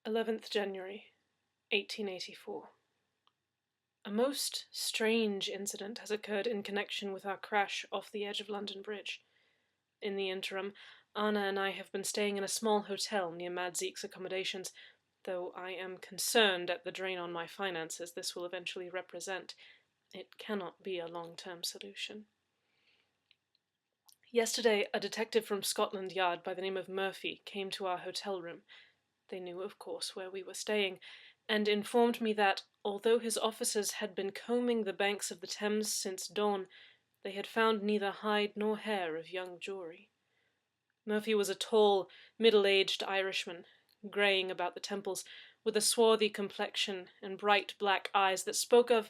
11th January, 1884. A most strange incident has occurred in connection with our crash off the edge of London Bridge. In the interim, Anna and I have been staying in a small hotel near Madzeke's accommodations, though I am concerned at the drain on my finances this will eventually represent. It cannot be a long-term solution. Yesterday, a detective from Scotland Yard by the name of Murphy came to our hotel room. They knew, of course, where we were staying, and informed me that, although his officers had been combing the banks of the Thames since dawn, they had found neither hide nor hair of young Jory. Murphy was a tall, middle-aged Irishman, greying about the temples, with a swarthy complexion and bright black eyes that spoke of,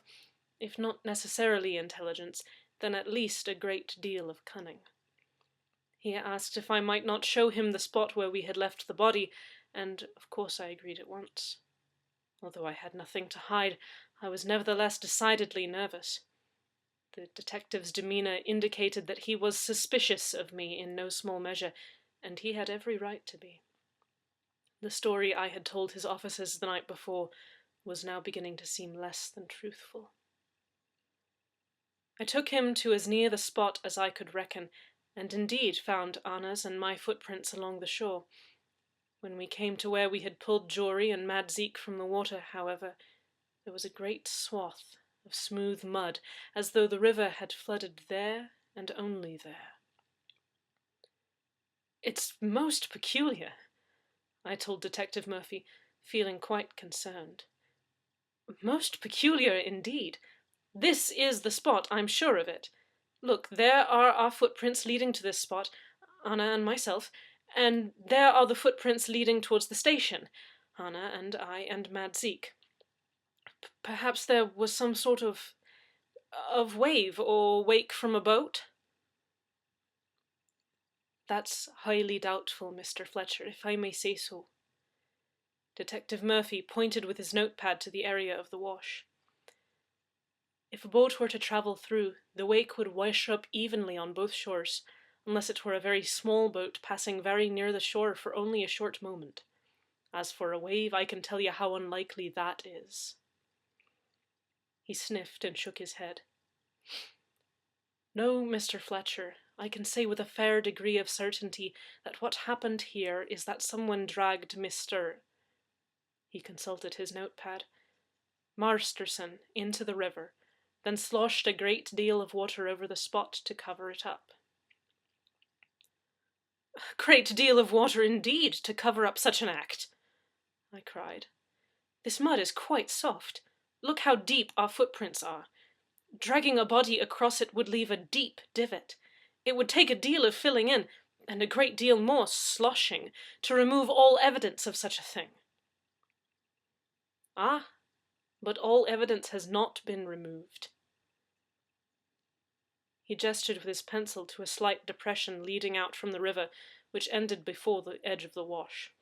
if not necessarily intelligence, then at least a great deal of cunning. He asked if I might not show him the spot where we had left the body, and of course I agreed at once. Although I had nothing to hide, I was nevertheless decidedly nervous. The detective's demeanour indicated that he was suspicious of me in no small measure, and he had every right to be. The story I had told his officers the night before was now beginning to seem less than truthful. I took him to as near the spot as I could reckon, and indeed found Anna's and my footprints along the shore. When we came to where we had pulled Jory and Madzeke from the water, however, there was a great swath of smooth mud, as though the river had flooded there and only there. "It's most peculiar," I told Detective Murphy, feeling quite concerned. "Most peculiar indeed. This is the spot, I'm sure of it. Look, there are our footprints leading to this spot, Anna and myself, and there are the footprints leading towards the station, Anna and I and Madzeke. Perhaps there was some sort of wave or wake from a boat?" "That's highly doubtful, Mr. Fletcher, if I may say so." Detective Murphy pointed with his notepad to the area of the wash. "If a boat were to travel through, the wake would wash up evenly on both shores, unless it were a very small boat passing very near the shore for only a short moment. As for a wave, I can tell you how unlikely that is." He sniffed and shook his head. "No, Mr. Fletcher, I can say with a fair degree of certainty that what happened here is that someone dragged Mr. He consulted his notepad. Masterson into the river, then sloshed a great deal of water over the spot to cover it up." "A great deal of water indeed to cover up such an act!" I cried. "This mud is quite soft. Look how deep our footprints are. Dragging a body across it would leave a deep divot. It would take a deal of filling in, and a great deal more sloshing, to remove all evidence of such a thing." "Ah, but all evidence has not been removed." He gestured with his pencil to a slight depression leading out from the river, which ended before the edge of the wash.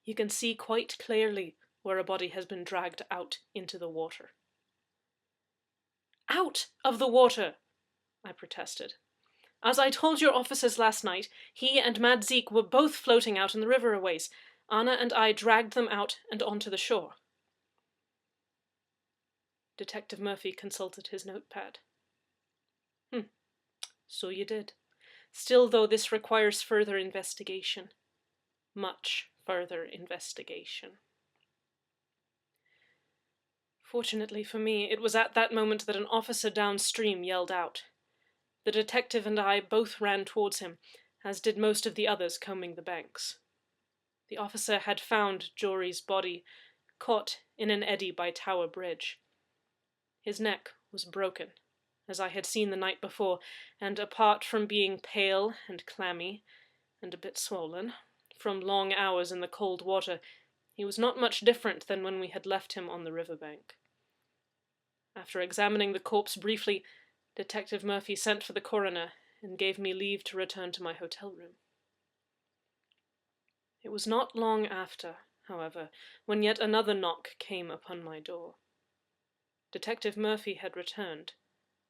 "You can see quite clearly where a body has been dragged out into the water." "Out of the water!" I protested. "As I told your officers last night, he and Madzeke were both floating out in the river a ways. Anna and I dragged them out and onto the shore." Detective Murphy consulted his notepad. "So you did. Still, though, this requires further investigation. Much further investigation." Fortunately for me, it was at that moment that an officer downstream yelled out. The detective and I both ran towards him, as did most of the others combing the banks. The officer had found Jory's body, caught in an eddy by Tower Bridge. His neck was broken, as I had seen the night before, and apart from being pale and clammy, and a bit swollen, from long hours in the cold water, he was not much different than when we had left him on the river-bank. After examining the corpse briefly, Detective Murphy sent for the coroner and gave me leave to return to my hotel room. It was not long after, however, when yet another knock came upon my door. Detective Murphy had returned,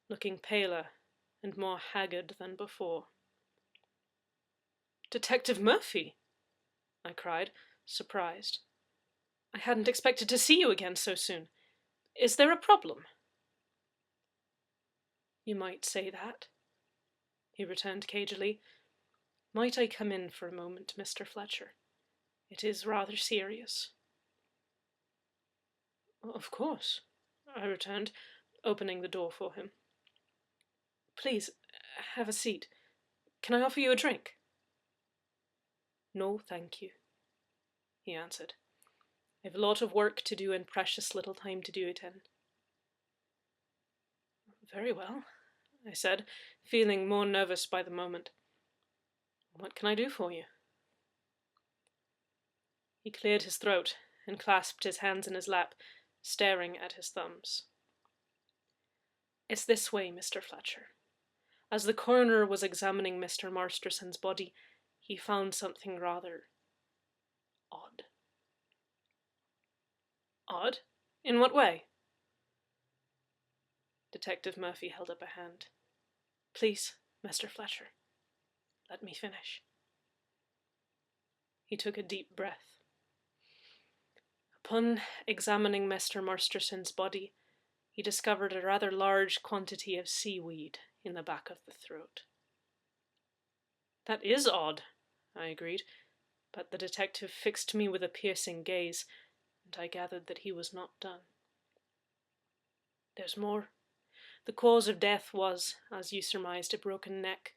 looking paler and more haggard than before. "Detective Murphy!" I cried, surprised. I hadn't expected to see you again so soon. Is there a problem?" "You might say that," he returned cagily. "Might I come in for a moment, Mr. Fletcher? It is rather serious." "Of course," I returned, opening the door for him. "Please, have a seat. Can I offer you a drink?" "No, thank you," he answered. "I've a lot of work to do and precious little time to do it in." "Very well," I said, feeling more nervous by the moment. "What can I do for you?" He cleared his throat and clasped his hands in his lap, staring at his thumbs. "It's this way, Mr. Fletcher. As the coroner was examining Mr. Masterson's body, he found something rather odd." "Odd? In what way?" Detective Murphy held up a hand. "Please, Mr. Fletcher, let me finish." He took a deep breath. Upon examining Mr. Masterson's body, he discovered a rather large quantity of seaweed in the back of the throat. "That is odd," I agreed, but the detective fixed me with a piercing gaze, and I gathered that he was not done. "There's more. The cause of death was, as you surmised, a broken neck.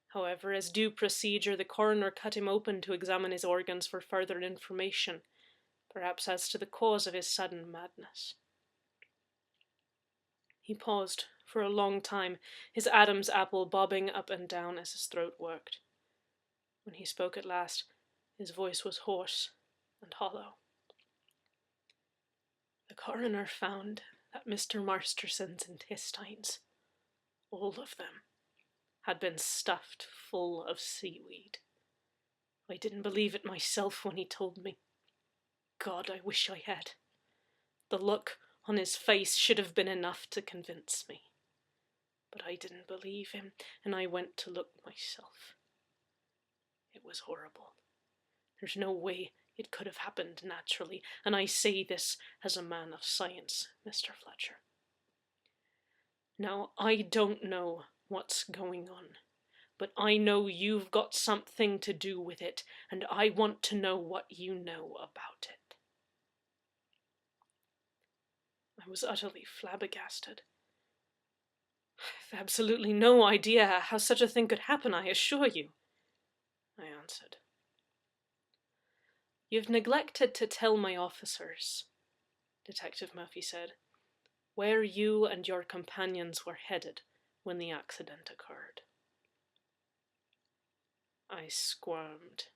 However, as due procedure, the coroner cut him open to examine his organs for further information, perhaps as to the cause of his sudden madness." He paused for a long time, his Adam's apple bobbing up and down as his throat worked. When he spoke at last, his voice was hoarse and hollow. "The coroner found that Mr. Masterson's intestines, all of them, had been stuffed full of seaweed. I didn't believe it myself when he told me. God, I wish I had. The look on his face should have been enough to convince me. But I didn't believe him, and I went to look myself. It was horrible. There's no way it could have happened naturally, and I say this as a man of science, Mr. Fletcher. Now, I don't know what's going on, but I know you've got something to do with it, and I want to know what you know about it." I was utterly flabbergasted. "I've absolutely no idea how such a thing could happen, I assure you," I answered. "You've neglected to tell my officers," Detective Murphy said, "where you and your companions were headed when the accident occurred." I squirmed.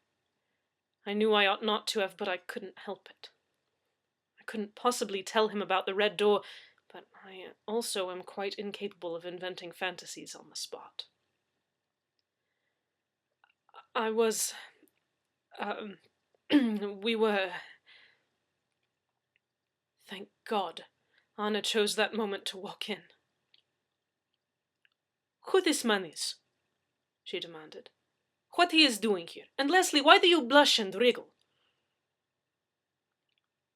I knew I ought not to have, but I couldn't help it. I couldn't possibly tell him about the red door, but I also am quite incapable of inventing fantasies on the spot. "I was, we were..." Thank God, Anna chose that moment to walk in. "Who this man is?" she demanded. "What he is doing here? And Leslie, why do you blush and wriggle?"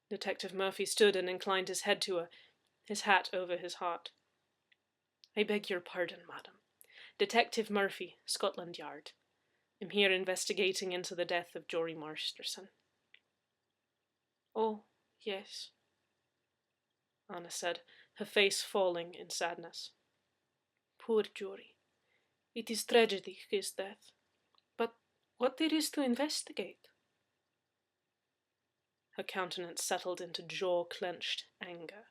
Detective Murphy stood and inclined his head to her, his hat over his heart. "I beg your pardon, madam. Detective Murphy, Scotland Yard. I'm here investigating into the death of Jory Masterson." "Oh, yes," Anna said, her face falling in sadness. "Poor Jory. It is tragedy, his death. But what there is to investigate?" Her countenance settled into jaw-clenched anger.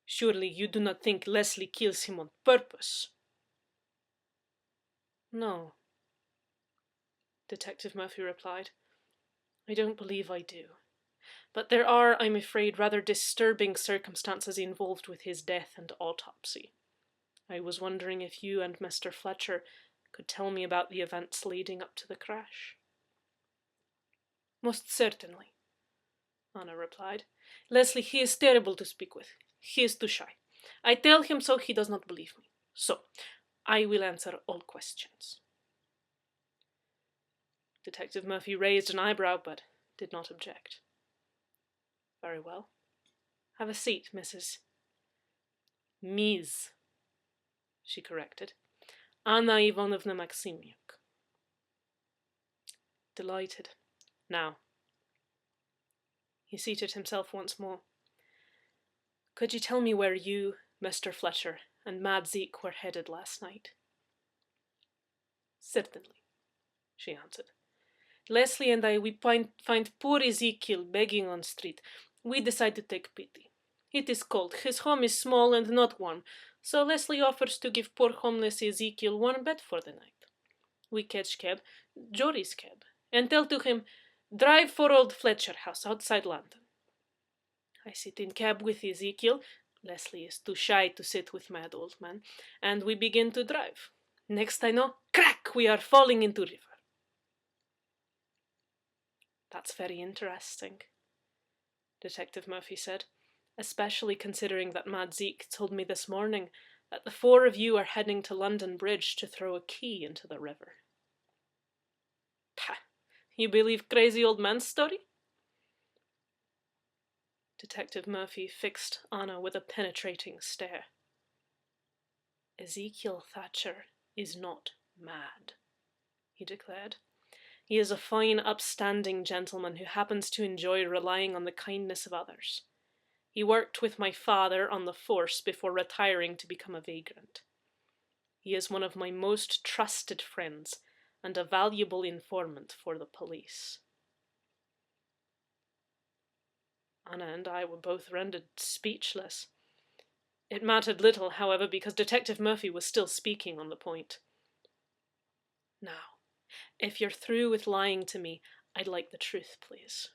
"Surely you do not think Leslie kills him on purpose?" "No," Detective Murphy replied. "I don't believe I do. But there are, I'm afraid, rather disturbing circumstances involved with his death and autopsy. I was wondering if you and Mr. Fletcher could tell me about the events leading up to the crash." "Most certainly," Anna replied. "Leslie, he is terrible to speak with. He is too shy. I tell him so, he does not believe me. So, I will answer all questions." Detective Murphy raised an eyebrow, but did not object. Very well. Have a seat, Mrs. Ms., she corrected. Anna Ivanovna Maximyuk. Delighted. Now. He seated himself once more. Could you tell me where you, Mr. Fletcher, and Mad Zeke were headed last night? Certainly, she answered. Leslie and I, we find poor Ezekiel begging on street. We decide to take pity. It is cold. His home is small and not warm, so Leslie offers to give poor homeless Ezekiel warm bed for the night. We catch cab, Jory's cab, and tell to him, drive for old Fletcher house outside London. I sit in cab with Ezekiel. Leslie is too shy to sit with mad old man, and we begin to drive. Next I know, crack, we are falling into river. That's very interesting, Detective Murphy said, especially considering that Mad Zeke told me this morning that the four of you are heading to London Bridge to throw a key into the river. Pah! You believe crazy old man's story? Detective Murphy fixed Anna with a penetrating stare. Ezekiel Thatcher is not mad, he declared. He is a fine, upstanding gentleman who happens to enjoy relying on the kindness of others. He worked with my father on the force before retiring to become a vagrant. He is one of my most trusted friends and a valuable informant for the police. Anna and I were both rendered speechless. It mattered little, however, because Detective Murphy was still speaking on the point. Now, if you're through with lying to me, I'd like the truth, please.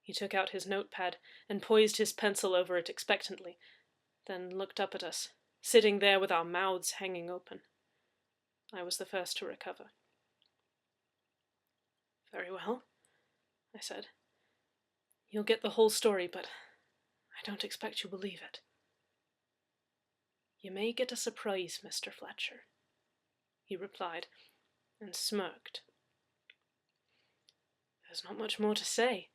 He took out his notepad and poised his pencil over it expectantly, then looked up at us, sitting there with our mouths hanging open. I was the first to recover. Very well, I said. You'll get the whole story, but I don't expect you'll believe it. You may get a surprise, Mr. Fletcher, he replied, and smirked. There's not much more to say.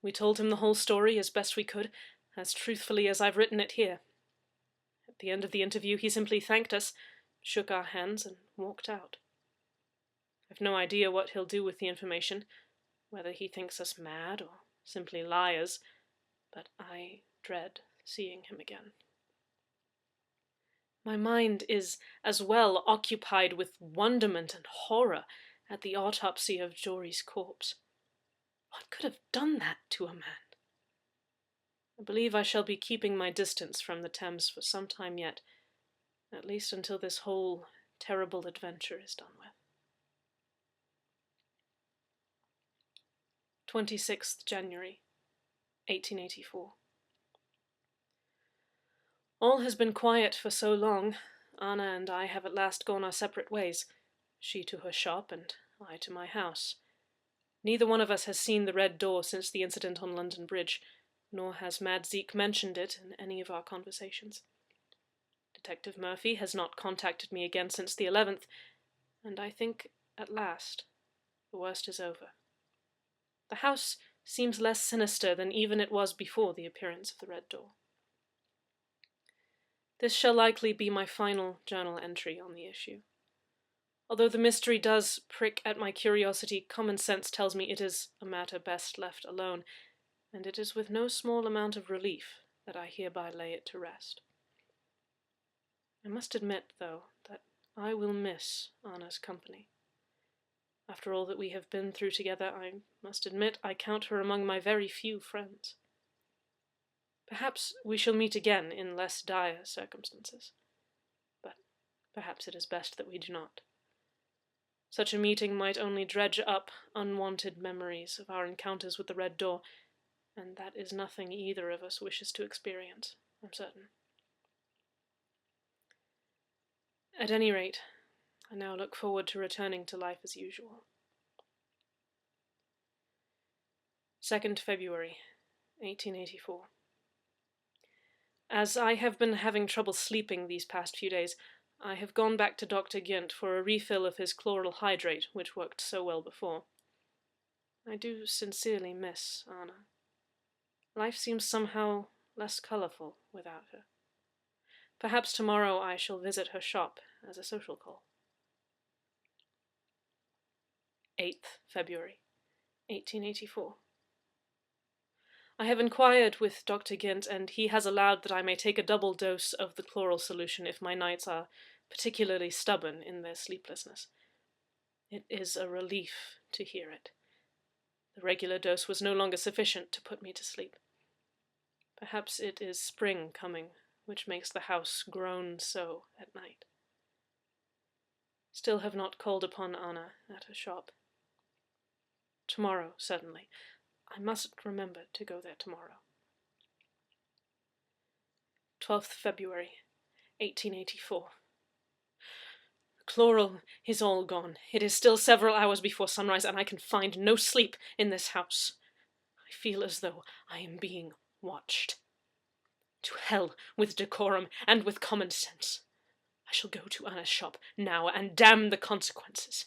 We told him the whole story as best we could, as truthfully as I've written it here. At the end of the interview, he simply thanked us, shook our hands, and walked out. I've no idea what he'll do with the information, whether he thinks us mad or simply liars, but I dread seeing him again. My mind is as well occupied with wonderment and horror at the autopsy of Jory's corpse. What could have done that to a man? I believe I shall be keeping my distance from the Thames for some time yet, at least until this whole terrible adventure is done with. 26th January, 1884. All has been quiet for so long. Anna and I have at last gone our separate ways, she to her shop and I to my house. Neither one of us has seen the Red Door since the incident on London Bridge, nor has Mad Zeke mentioned it in any of our conversations. Detective Murphy has not contacted me again since the 11th, and I think, at last, the worst is over. The house seems less sinister than even it was before the appearance of the Red Door. This shall likely be my final journal entry on the issue. Although the mystery does prick at my curiosity, common sense tells me it is a matter best left alone, and it is with no small amount of relief that I hereby lay it to rest. I must admit, though, that I will miss Anna's company. After all that we have been through together, I must admit I count her among my very few friends. Perhaps we shall meet again in less dire circumstances, but perhaps it is best that we do not. Such a meeting might only dredge up unwanted memories of our encounters with the Red Door, and that is nothing either of us wishes to experience, I'm certain. At any rate, I now look forward to returning to life as usual. 2nd February, 1884. As I have been having trouble sleeping these past few days, I have gone back to Dr. Gynt for a refill of his chloral hydrate, which worked so well before. I do sincerely miss Anna. Life seems somehow less colourful without her. Perhaps tomorrow I shall visit her shop as a social call. 8th February, 1884. I have inquired with Dr. Gint, and he has allowed that I may take a double dose of the chloral solution if my nights are particularly stubborn in their sleeplessness. It is a relief to hear it. The regular dose was no longer sufficient to put me to sleep. Perhaps it is spring coming, which makes the house groan so at night. Still have not called upon Anna at her shop. Tomorrow, certainly. I must remember to go there tomorrow. 12th February, 1884. The chloral is all gone. It is still several hours before sunrise, and I can find no sleep in this house. I feel as though I am being watched. To hell with decorum and with common sense. I shall go to Anna's shop now, and damn the consequences.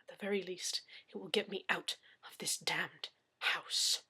At the very least, it will get me out of this damned house.